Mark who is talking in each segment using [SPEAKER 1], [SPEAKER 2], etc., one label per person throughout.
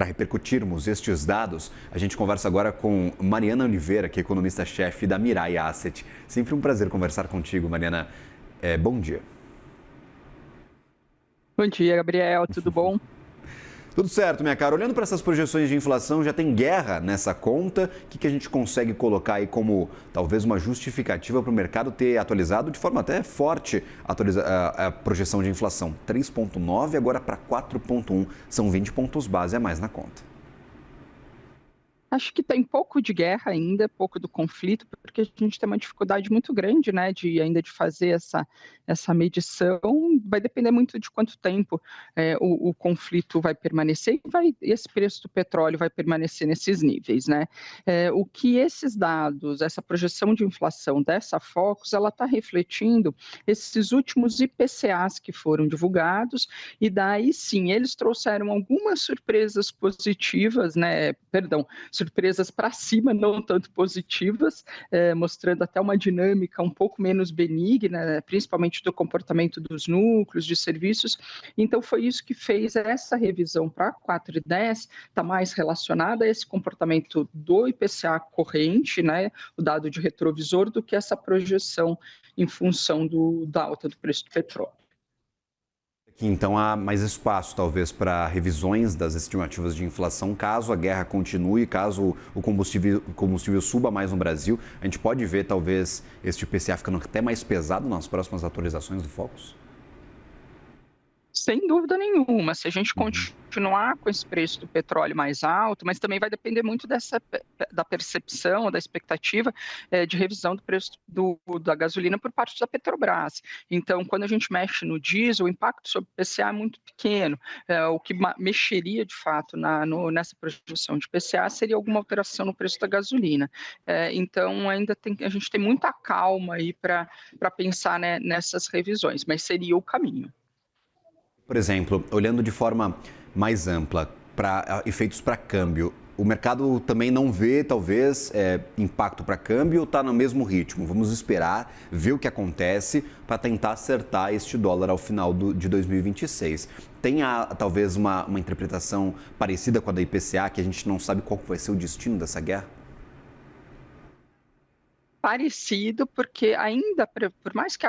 [SPEAKER 1] Para repercutirmos estes dados, a gente conversa agora com Mariana Oliveira, que é economista-chefe da Mirai Asset. Sempre um prazer conversar contigo, Mariana. Bom dia.
[SPEAKER 2] Bom dia, Gabriel. Tudo bom?
[SPEAKER 1] Tudo certo, minha cara. Olhando para essas projeções de inflação, já tem guerra nessa conta. O que a gente consegue colocar aí como talvez uma justificativa para o mercado ter atualizado de forma até forte a projeção de inflação? 3,9 agora para 4,1. São 20 pontos base a mais na conta.
[SPEAKER 2] Acho que tem pouco de guerra ainda, pouco do conflito, porque a gente tem uma dificuldade muito grande, né, de fazer essa medição. Vai depender muito de quanto tempo o conflito vai permanecer e esse preço do petróleo vai permanecer nesses níveis, né? O que esses dados, essa projeção de inflação dessa Focus, ela está refletindo esses últimos IPCAs que foram divulgados, e daí sim, eles trouxeram algumas surpresas positivas, né? Surpresas para cima, não tanto positivas, mostrando até uma dinâmica um pouco menos benigna, principalmente do comportamento dos núcleos, de serviços. Então, foi isso que fez essa revisão para 4,10 estar mais relacionada a esse comportamento do IPCA corrente, né, o dado de retrovisor, do que essa projeção em função da alta do preço do petróleo.
[SPEAKER 1] Então há mais espaço, talvez, para revisões das estimativas de inflação, caso a guerra continue, caso o combustível suba mais no Brasil. A gente pode ver, talvez, este IPCA ficando até mais pesado nas próximas atualizações do Focus?
[SPEAKER 2] Sem dúvida nenhuma, se a gente continuar com esse preço do petróleo mais alto, mas também vai depender muito da percepção, da expectativa de revisão do preço da gasolina por parte da Petrobras. Então, quando a gente mexe no diesel, o impacto sobre o IPCA é muito pequeno. O que mexeria, de fato, nessa projeção de IPCA seria alguma alteração no preço da gasolina. Então, a gente tem muita calma aí para pensar, né, nessas revisões, mas seria o caminho.
[SPEAKER 1] Por exemplo, olhando de forma mais ampla para efeitos para câmbio, o mercado também não vê, talvez, impacto para câmbio ou está no mesmo ritmo? Vamos esperar, ver o que acontece para tentar acertar este dólar ao final de 2026. Tem, talvez, uma interpretação parecida com a da IPCA, que a gente não sabe qual vai ser o destino dessa guerra?
[SPEAKER 2] Parecido, porque ainda, por mais que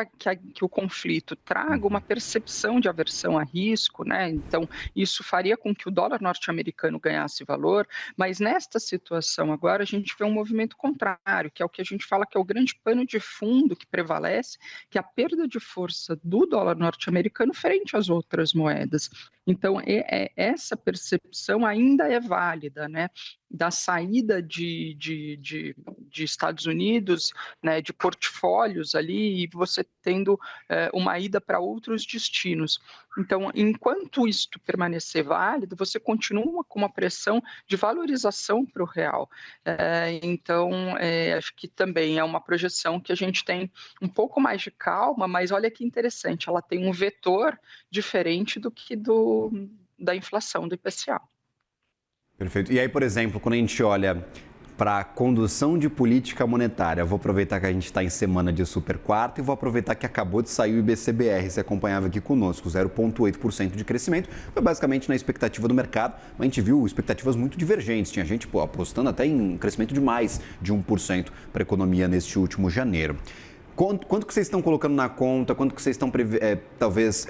[SPEAKER 2] o conflito traga uma percepção de aversão a risco, né? Então, isso faria com que o dólar norte-americano ganhasse valor, mas nesta situação agora a gente vê um movimento contrário, que é o que a gente fala que é o grande pano de fundo que prevalece, que é a perda de força do dólar norte-americano frente às outras moedas. Então, essa percepção ainda é válida, né? Da saída de Estados Unidos, né, de portfólios ali, e você tendo uma ida para outros destinos. Então, enquanto isto permanecer válido, você continua com uma pressão de valorização para o real. Então, acho que também é uma projeção que a gente tem um pouco mais de calma, mas olha que interessante, ela tem um vetor diferente do que da inflação do IPCA.
[SPEAKER 1] Perfeito. E aí, por exemplo, quando a gente olha para a condução de política monetária, vou aproveitar que a gente está em semana de super quarto e vou aproveitar que acabou de sair o IBCBR, você acompanhava aqui conosco, 0,8% de crescimento, foi basicamente na expectativa do mercado, mas a gente viu expectativas muito divergentes, tinha gente apostando até em um crescimento de mais de 1% para a economia neste último janeiro. Quanto que vocês estão colocando na conta, quanto que vocês estão, talvez,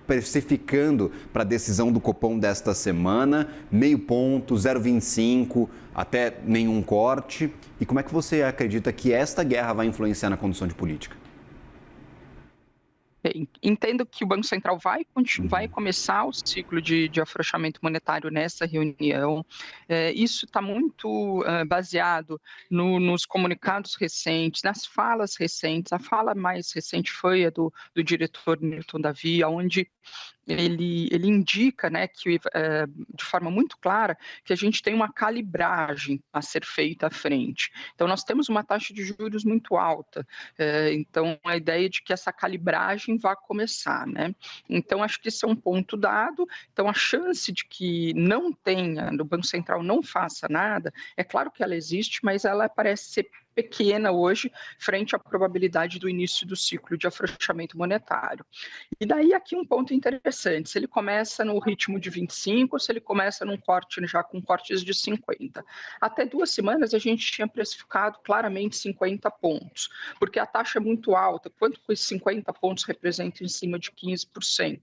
[SPEAKER 1] precificando para a decisão do Copom desta semana? Meio ponto, 0,25, até nenhum corte. E como é que você acredita que esta guerra vai influenciar na condução de política?
[SPEAKER 2] Entendo que o Banco Central vai começar o ciclo de afrouxamento monetário nessa reunião. Isso está muito baseado nos comunicados recentes, nas falas recentes. A fala mais recente foi a do diretor Milton Davi, onde ele indica, né, que, de forma muito clara, que a gente tem uma calibragem a ser feita à frente. Então, nós temos uma taxa de juros muito alta, então a ideia de que essa calibragem vai começar, né? Então, acho que isso é um ponto dado. Então, a chance de que não tenha, o Banco Central não faça nada, é claro que ela existe, mas ela parece ser pequena hoje, frente à probabilidade do início do ciclo de afrouxamento monetário. E daí aqui um ponto interessante, se ele começa no ritmo de 25, ou se ele começa num corte já com cortes de 50. Até 2 semanas a gente tinha precificado claramente 50 pontos, porque a taxa é muito alta, quanto que esses 50 pontos representam em cima de 15%?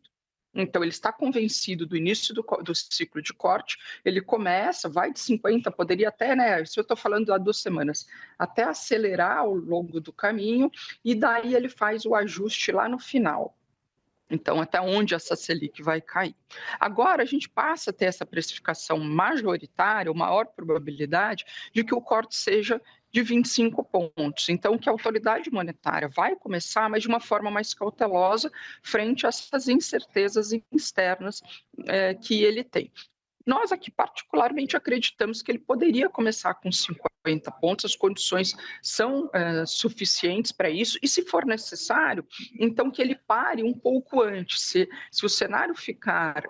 [SPEAKER 2] Então, ele está convencido do início do ciclo de corte, ele começa, vai de 50, poderia até, né, se eu estou falando há 2 semanas, até acelerar ao longo do caminho, e daí ele faz o ajuste lá no final. Então, até onde essa Selic vai cair. Agora, a gente passa a ter essa precificação majoritária, ou maior probabilidade, de que o corte seja de 25 pontos. Então, que a autoridade monetária vai começar, mas de uma forma mais cautelosa, frente a essas incertezas externas que ele tem. Nós aqui particularmente acreditamos que ele poderia começar com 50 pontos, as condições são suficientes para isso, e se for necessário, então que ele pare um pouco antes. Se o cenário ficar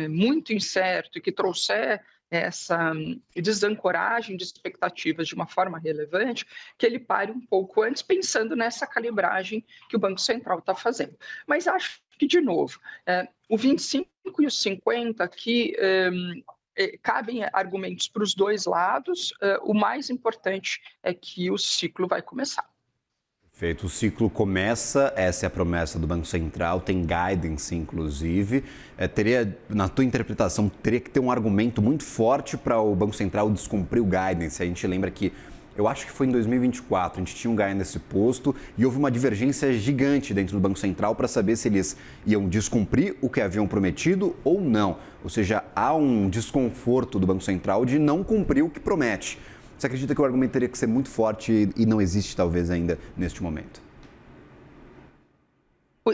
[SPEAKER 2] muito incerto e que trouxer essa desancoragem de expectativas de uma forma relevante, que ele pare um pouco antes, pensando nessa calibragem que o Banco Central está fazendo. Mas acho que, de novo, o 25 e o 50 aqui cabem argumentos para os dois lados, o mais importante é que o ciclo vai começar.
[SPEAKER 1] Perfeito, o ciclo começa, essa é a promessa do Banco Central, tem guidance inclusive. Na tua interpretação, teria que ter um argumento muito forte para o Banco Central descumprir o guidance. A gente lembra que, eu acho que foi em 2024, a gente tinha um guidance posto e houve uma divergência gigante dentro do Banco Central para saber se eles iam descumprir o que haviam prometido ou não. Ou seja, há um desconforto do Banco Central de não cumprir o que promete. Você acredita que o argumento teria que ser muito forte e não existe, talvez, ainda neste momento?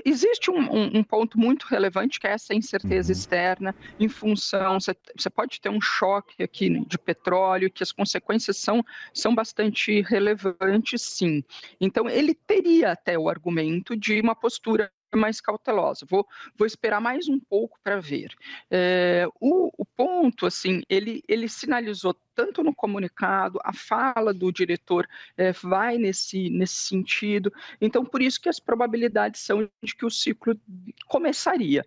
[SPEAKER 2] Existe um ponto muito relevante, que é essa incerteza externa, em função, você pode ter um choque aqui de petróleo, que as consequências são bastante relevantes, sim. Então, ele teria até o argumento de uma postura mais cautelosa. Vou esperar mais um pouco para ver. O ponto, assim, ele sinalizou tanto no comunicado, a fala do diretor vai nesse sentido. Então, por isso que as probabilidades são de que o ciclo começaria.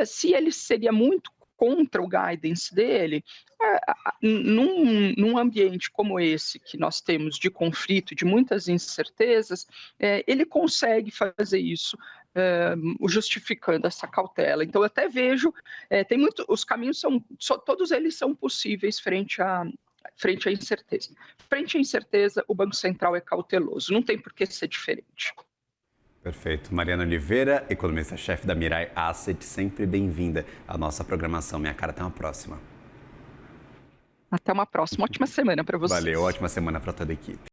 [SPEAKER 2] Se ele seria muito contra o guidance dele, num ambiente como esse que nós temos de conflito, de muitas incertezas, ele consegue fazer isso justificando essa cautela. Então, eu até vejo, os caminhos todos eles são possíveis frente à incerteza. Frente à incerteza, o Banco Central é cauteloso, não tem por que ser diferente.
[SPEAKER 1] Perfeito. Mariana Oliveira, economista-chefe da Mirai Asset, sempre bem-vinda à nossa programação. Minha cara, até uma próxima.
[SPEAKER 2] Até uma próxima. Ótima semana para vocês.
[SPEAKER 1] Valeu, ótima semana para toda a equipe.